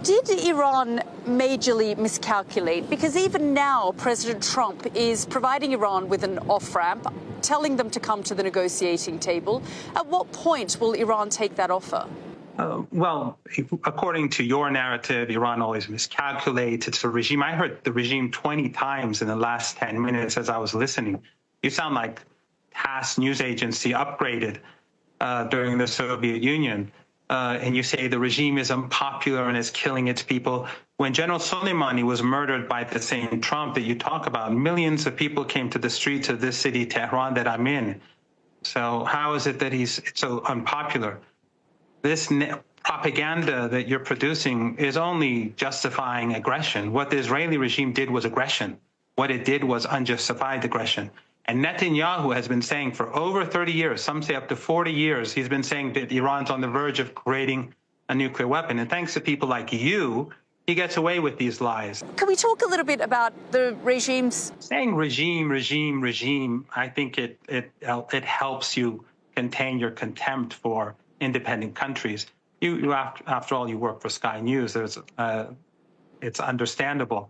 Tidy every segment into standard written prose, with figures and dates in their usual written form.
Did Iran majorly miscalculate? Because even now, President Trump is providing Iran with an off-ramp, telling them to come to the negotiating table. At what point will Iran take that offer? Well, according to your narrative, Iran always miscalculates. It's a regime. I heard the regime 20 times in the last 10 minutes as I was listening. You sound like TASS news agency upgraded during the Soviet Union. And you say the regime is unpopular and is killing its people. When General Soleimani was murdered by the same Trump that you talk about, millions of people came to the streets of this city, Tehran, that I'm in. So how is it that he's so unpopular? This propaganda that you're producing is only justifying aggression. What the Israeli regime did was aggression. What it did was unjustified aggression. And Netanyahu has been saying for over 30 years, some say up to 40 years, he's been saying that Iran's on the verge of creating a nuclear weapon. And thanks to people like you, he gets away with these lies. Can we talk a little bit about the regimes? Saying regime, I think it helps you contain your contempt for independent countries. After all, you work for Sky News. It's understandable.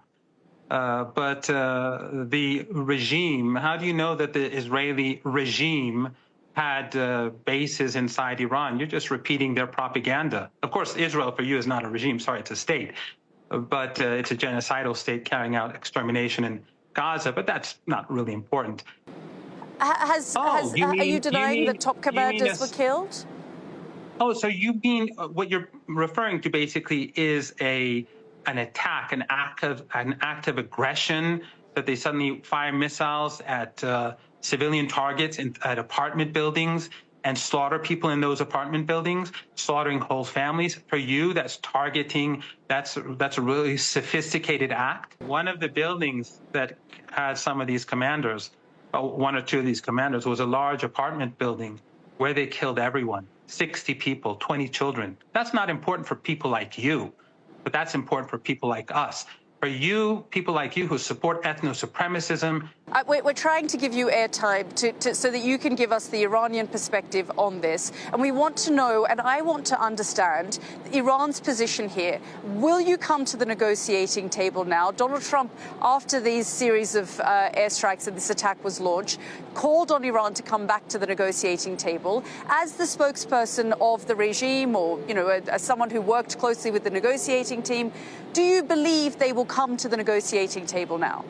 But the regime, how do you know that the Israeli regime had bases inside Iran? You're just repeating their propaganda. Of course, Israel for you is not a regime. Sorry, it's a state. But it's a genocidal state carrying out extermination in Gaza. But that's not really important. Are you denying that top commanders were killed? Oh, so you mean what you're referring to basically is an attack, an act of aggression, that they suddenly fire missiles at civilian targets at apartment buildings and slaughter people in those apartment buildings, slaughtering whole families. For you, that's targeting. That's a really sophisticated act. One of the buildings that had some of these commanders, one or two of these commanders, was a large apartment building where they killed everyone. 60 people, 20 children. That's not important for people like you, but that's important for people like us. For you, people like you who support ethno-supremacism. We're trying to give you airtime so that you can give us the Iranian perspective on this. And we want to know, and I want to understand, Iran's position here. Will you come to the negotiating table now? Donald Trump, after these series of airstrikes and this attack was launched, called on Iran to come back to the negotiating table. As the spokesperson of the regime, or as someone who worked closely with the negotiating team, do you believe they will come to the negotiating table now?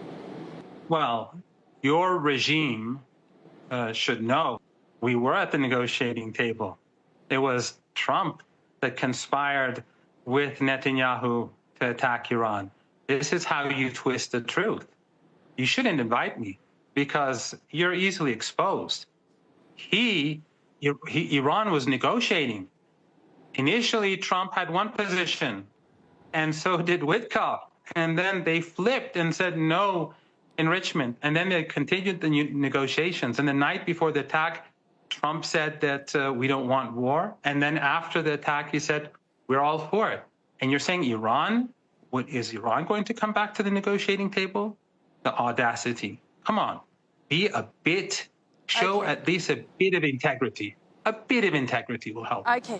Well, your regime should know we were at the negotiating table. It was Trump that conspired with Netanyahu to attack Iran. This is how you twist the truth. You shouldn't invite me because you're easily exposed. Iran was negotiating. Initially, Trump had one position, and so did Witkoff. And then they flipped and said no enrichment. And then they continued the negotiations. And the night before the attack, Trump said that we don't want war. And then after the attack, he said, we're all for it. And you're saying Iran? Is Iran going to come back to the negotiating table? The audacity. Come on. Show at least a bit of integrity. A bit of integrity will help. Okay.